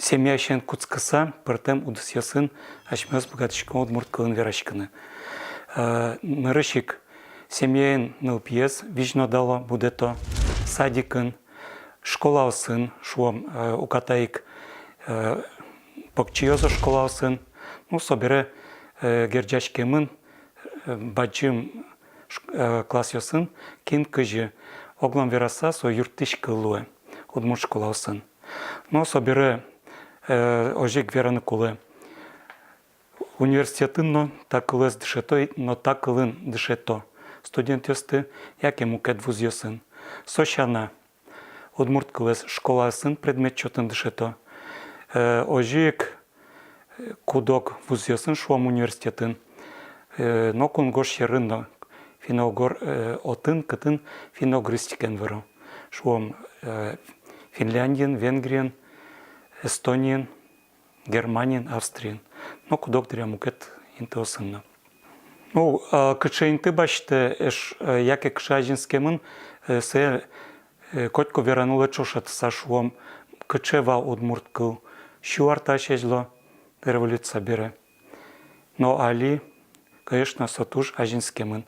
семья шен куцкаса, пертем удыс ясын, ашмёс богатышкан удмурт кылын верашканы. Нарышик семьяин нылпиес, вижно дало будето садикын, школа сын, шуом укатаик покчиоза школа сын, ну собере герджачкемын, баджим класс ясын, кин кыжы, оглам вераса со юртыш кылуэ, удмурт школа сын. Ну собере ожик вераны кулы. Университетін но такылыз дышето, но такылын дышето. Студент ёсты, яке мукет вуз ёсын. Сошана, удмурт кылыз школа сын предмет чотын дышето. Ожик кудок вуз ёсын шуам университетін. Но кунгош ярынно, финогор отын, кытын финогристикен выру. Шуам Финляндиен, Венгрien, Эстониен, Германien, Австриен. Но кудок дыря мукет интеосынна. Ну, кыча инты башты, яке кыча ажинскемын, се котко веранула чошат сашуам, кычева удмурт кыл, шуарта шежло революция бере. Но али, конечно, сотуж ажинскемын.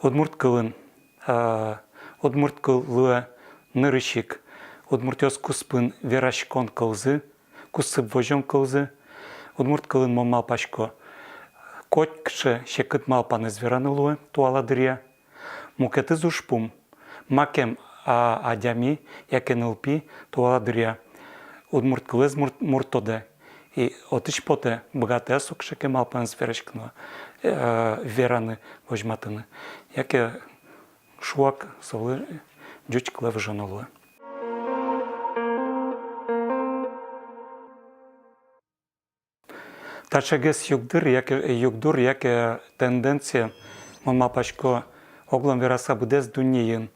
Удмурт кылын, удмурт кылы нырышик, удмуртёс куспын верашкон кылзы, кусып вожом кылзы, удмурт кылын момал пашко. Кот кше шекыт малпаны зверанылуы туаладырия. Мукеты зушпум. Макем адями, якен ылпи туаладырия. Удмурт кылыз муртоде. И отыш поте богатая сук шеке малпаны зверашкыны вераны вожматыны. Яке шуак совлы джуч клев жанолуы. Тачагес югдур, яке тенденція, мама пашко оглом вераса буде з дунієн.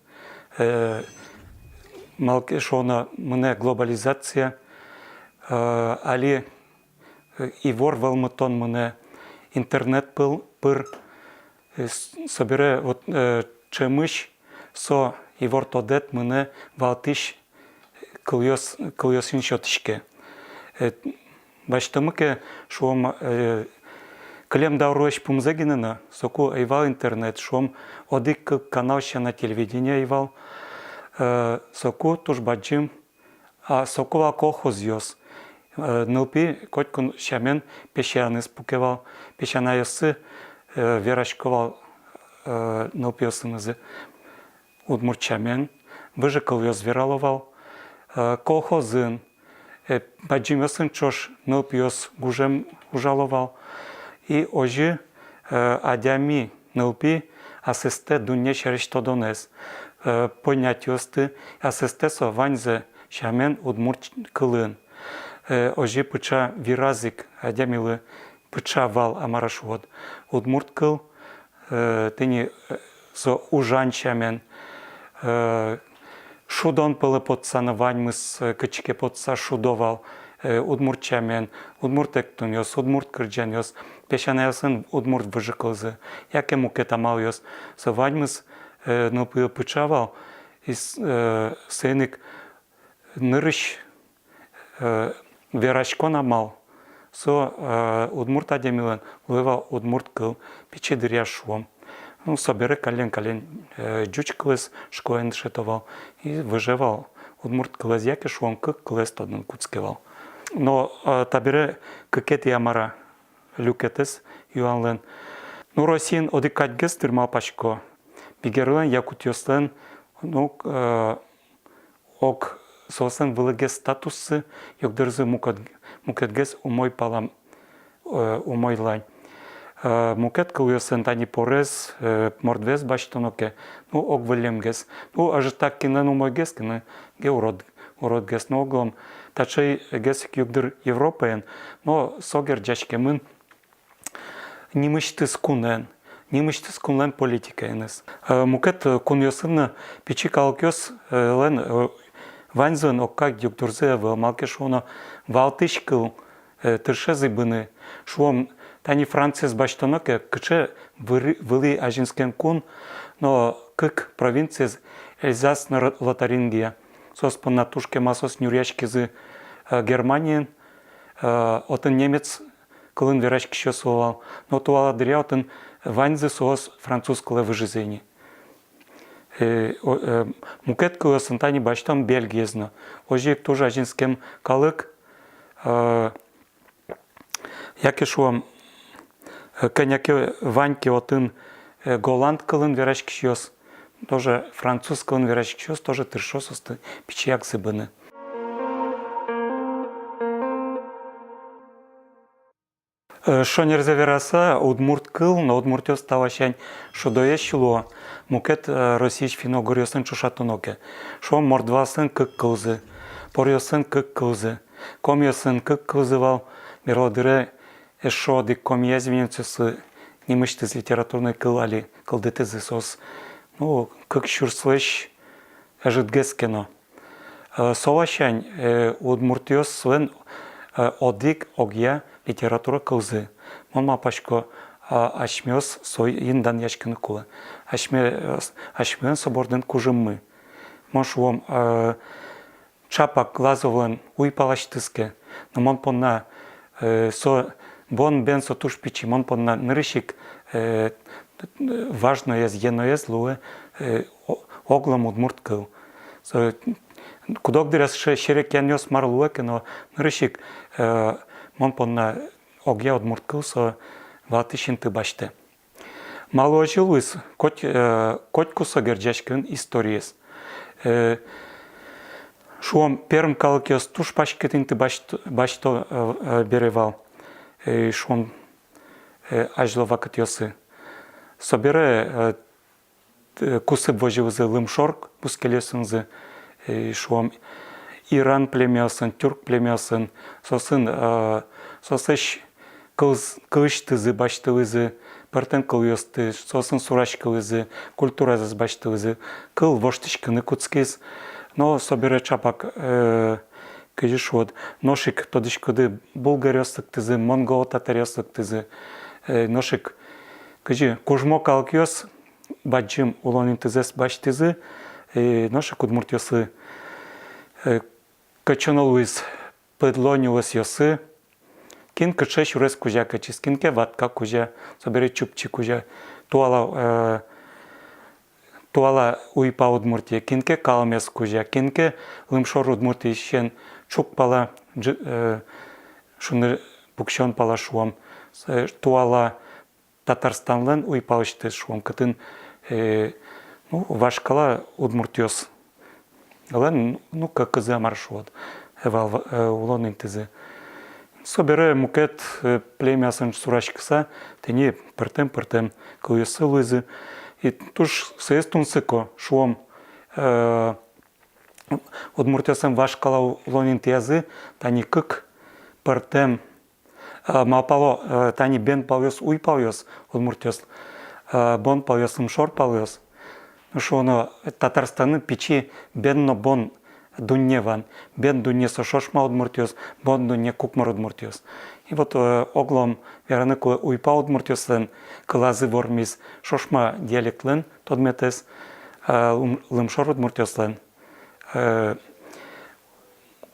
Малке шона мене глобалізація, алі і вор велметон мене інтернет пир, собере чемиш, со і вор тодет мене валтиш кылйос іншотишке. Баштамыке шуам клем дауруэш пумзагинена, соку айвал интернет, шуам одик канал ще на телевидении айвал, соку туж баджим, а соку ва колхоз йос. Нылпи коткун шамен пешяны спукевал, пешана йосы верашковал нылпи йосынызы удмурчамен, выжикал йос вераловал, колхозын, баджим йосын чош нылп йос гужем ужаловал. И ожи адями нылпи асисте дунне через тодонес. Понять йосты асисте со ваньзе шамен удмурт кылын. Ожи пыча виразик адямилы пыча вал амарашвод. Удмурт кыл тыни со ужан шамен. Шудон пылы потсаны ваньмыз кычке потса шудовал удмуртчамен, удмуртектун йос, удмурт кырджан йос, пешана ясын удмурт выжыкылзы, яке мукет амал йос. Со ваньмыз нылпы пычавал, сеник нырыш верашкон амал, со удмурт адемилен улывал удмурт кыл, пече дыря шуом. Ну, собере кален джуч клес шкоен шетовал и выживал. Удмурт клес яке шуом кык клес тодын куцкевал. Но табере кыкет ямара люкетес юанлен. Ну, Россиян одикать гес тюрьма пашко. Бигерлен якут йослен, ну, ок сослен вылыгес статусы, йогдерзы мукет гес умой палам, умой лань. Мукет кылысын тани порез, мордвес баштоноке, ну ог вылемгес. Ну аж так кинен умой гес, кинен ге урод гес, но оглом тачай гес югдыр Европаен, но согер джачкемын нимышты скунен политика енес. Мукет кун йосынны пичи калкёс лен ваньзын оккак югдырзе в малкешоно валтыш кыл тыршезы быны, шуом тани Франция с баштоноке кыче выли ажинскен кун, но кык провинция Эльзас на Лотарингия. Сос по натушке масос нюрячки з Германии, отын немец кылын верашки щосовал, но туала дыря отын ваньзы соос француз кылы выжизени. Мукет кылысын тани баштан Бельгиезно. Ожик тоже ажинскем калык, яке шуам коняке ваньки отын голланд кылын верашки щос, тоже француз кылын верашки щос, тоже тыршососты пичияк зыбыны. Що нельзя вераса, удмурт кыл, но удмуртёс тавашань, що доещило, мукет росич финогорьосын чушатоноке, що мордвасын кык кылзы, порьосын кык кылзы, комьосын кык кылзывал, миродыре, шо дик комья звенецёсы, немыштыз литературный кылали, кылдытызы сос, ну, кык щурслыш, жидгескено. Совашань, удмуртёс свен одик огья, литература кылзы. Мама пашко ашмёс сой индан яшкыны кулы. Ашмён собордын кужыммы. Моншуом чапак глазовлын уй палаштыске. Но мон понна бон бен со туш пичи. Мон понна нырышик важно ез ено ез луы оглам удмурт кыл. Кудок дыряс шерек янёс мар луэке, но нырышик мон понна огья удмурт кыл со ватышин ты баште. Мало ожилуис, котку согерджашкин историес. Шуом перм калкиос туш пашкетин ты башто беревал. Шуом ажло вакатиосы. Собере кусы воживызы лымшорк бускелесынзы. Шуом Иран племясын, тюрк племясын, сосыш кылыштызы баштылызы, партен кылыосты, сосын сураш кылызы, культуразыз баштылызы, кыл воштышкыны куцкиз, но собере чапак кыжыш вот, ношик тодышкыды булгариостыктызы, монгол татариостыктызы, ношик кыжы кужмо калкиос, баджим улонинтызес баштызы, ношик удмуртиосы, качанулыз подлонилось йосы, кин качеш урез кужа качис, кинке ватка кужа, собере чупчи кужа, туала уйпа удмуртия, кинке калмес кужа, кинке лымшор удмуртия шен чук пала, шуны букшон пала шуам, туала Татарстанлен уйпалышты шуам, кытын вашкала удмуртиос. Але, ну, как за маршрут, улонин тизи. Собере мукет племясын сурашкса, тени пертем, кылысы лызы. И туш сеестун сыко, шуом удмуртясын вашкала улонин тиязы, тани кык пертем, малпало, тани бен палёс, уй палёс, удмуртяс, бон палёс, мшор палёс. Що воно Татарстанın печи бенно бон дунневан, бен дунне сошошма удмуртиос, бон дунне кукмар удмуртиос. И вот оглом вераныклы уйпа удмуртиослен кылазы вормис шошма диалектлен тодметес лымшор удмуртиослен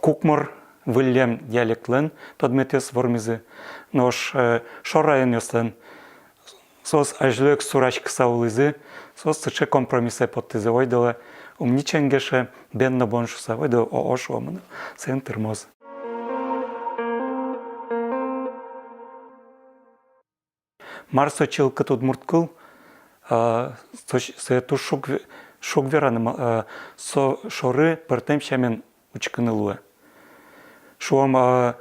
кукмар вылем диалектлен тодметес вормизы. Нош шорайын yoslен сос ажлык сурачка саулызы, сос сыче компромиссе поттызы ойдылы, умниченгеше бенно боншуса, ойдылы оошуамыны, сен тырмоз. Марсо чилкы удмурт кыл, се ту шук вераным, со шоры пыртем шамен учкынылуы. Шуам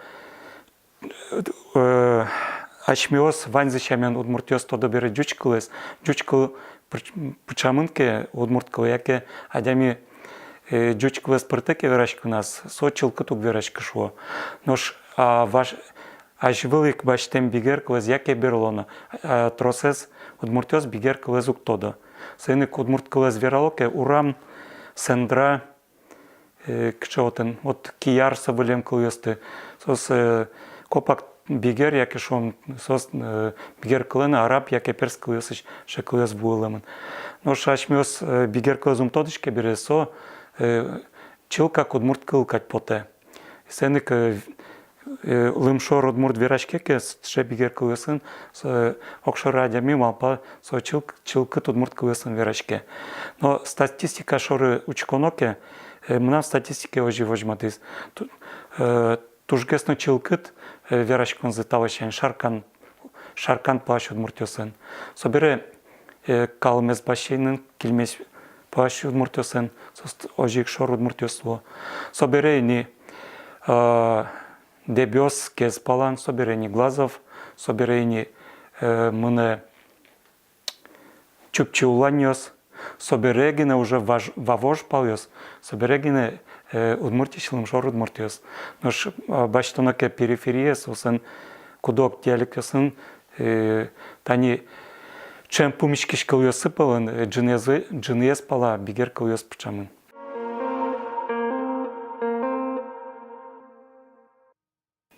Ашмиос ваньзы шамен удмуртиос тодо бере джучкылыз, джучкыл пучамынке удмурткыл, яке адями джучкылыз пыртеке верашки у нас, со чилкы тук верашки шуо. Нош ажвылык баштем бигер кылыз яке берлоно, тросес удмуртиос бигер кылыз ук тодо. Сыйнык удмурткылыз вералоке урам, сендра, кчеотен, от киярса вылем кылызты, сос копак бигер, яке шон сос бигер кылына араб, яке перс кылысыч ше кылыс буыламын. Но шашмёс бигер кылызым тодышке бере со чилка удмурт кыл кать поте. Сенек лымшор удмурт вирашкеке ще бигер кылысын окшор радями малпа со чылкы удмурт кылысын вирашке. Но статистика шоры учконоке мына статистике ожи вожматыз. Тужгесно чылкыт вирашкон зытавачен шаркан плащ удмуртёсын. Собере калмез башейнын килмес плащ удмуртёсын ожик шор удмуртёсло. Собере ни дебёс кез палан, соберени глазов, соберени мыне чупчуланьос, соберегине уже вавож палёс, соберегине удмуртичлым шор удмуртиос. Нош баштонаке периферия сосын кудок диалектосын тани чем пумичкиш кылёсы палын джинез пала бигер кылёс пчамын.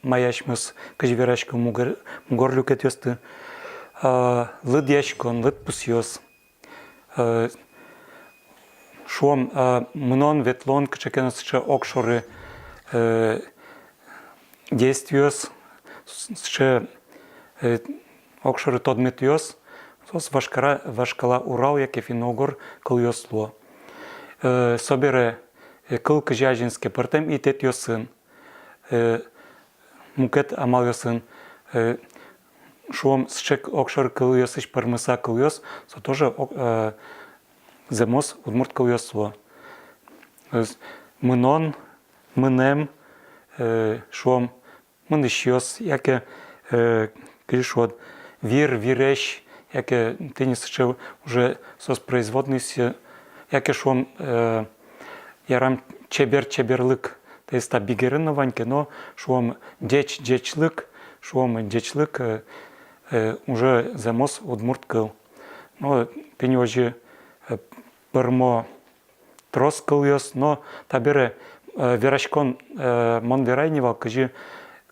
Маяшмыз кыжверашка мугорлюк этёсты, лыд яшкон, лыд пусьёс. Шуом мнон ветлон кычекеносча окшоры действиёс, че окшоры тодметёс, сос вашкала Урал, яке финогор кылёсло. Собере кыл кыжажинске пыртем и тетёсын. Мукет амалёсын шуом счек окшор кылыёсыш пармыса кылыёс, со тоже земос удмурт кылыёсло. Мынон, мынем, шуом мынышёс, яке кышот виреш, яке тенисче уже сос производныйся, яке шуом ярам чеберлык. То есть бигерын ваньке, но шуом дечлык, уже замос удмурт кыл. Но пенёжи пермо трос кылёс, но табере верашкон мон верайневал, кажи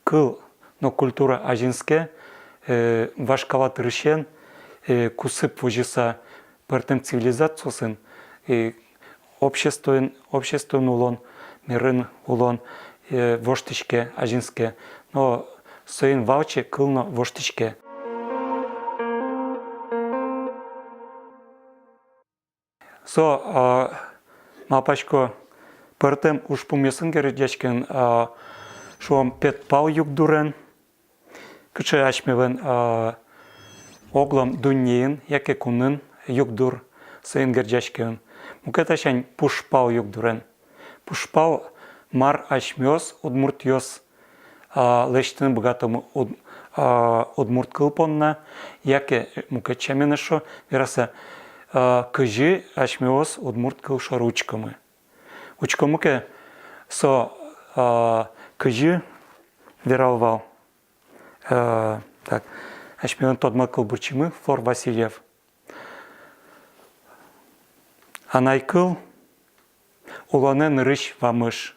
кыл, но культура ажинске, вашкала тырышен, кусып вожиса пертем цивилизациясын, обществен улон, мирын улон воштичке ажинске, но соин валче кылно воштичке. Со мапачко пертем уж помесын гердячкен шуом пет пал юг дурен, кыче ачмевен оглом дуньен, яке кунын юг дур соин гердячкен. Мукеташань пуш пал юг дурен. Пушпал мар ачмёс удмуртёс лештин богатому удмурт кылпонна, яке мукачаменешо вераса кыжи ачмёс удмурт кылшор учкомы. Учкомыке со кыжи вералвал. Так, ачмён тодма кылбурчимы Флор Васильев. Анайкыл улонен рыш вамыш.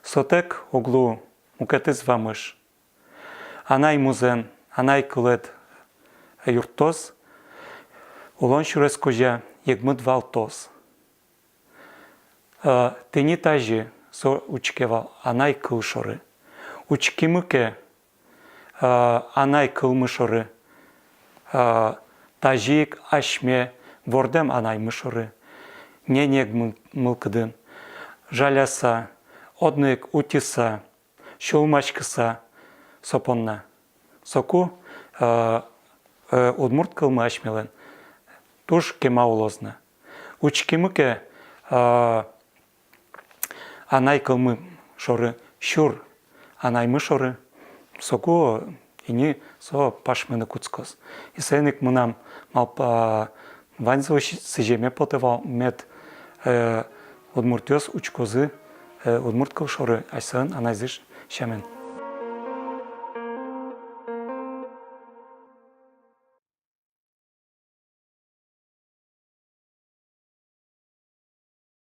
Сотек оглу мукетыз вамыш. Анай музен, анай кылет юртоз. Улон шурес кожа егмыд валтоз. Тени тажи со учкевал анай кылшоры. Учкимыке анай кылмышоры. Тажик ашме вордем анай мышоры. Ненег мылкыдын. Жаляса, однык утиса, шулмачкыса сопонна. Соку удмурт кылмы ачмелен. Туш кема улозна. Учкимыке анай кылмы шоры, шур анаймы шоры. Соку ини со пашмыны куцкос. И сенек мынам малпа ванзовыш сыжеме потывал мед удмуртёс учкозы удмурт кылшоры айсан анайзыш шамен.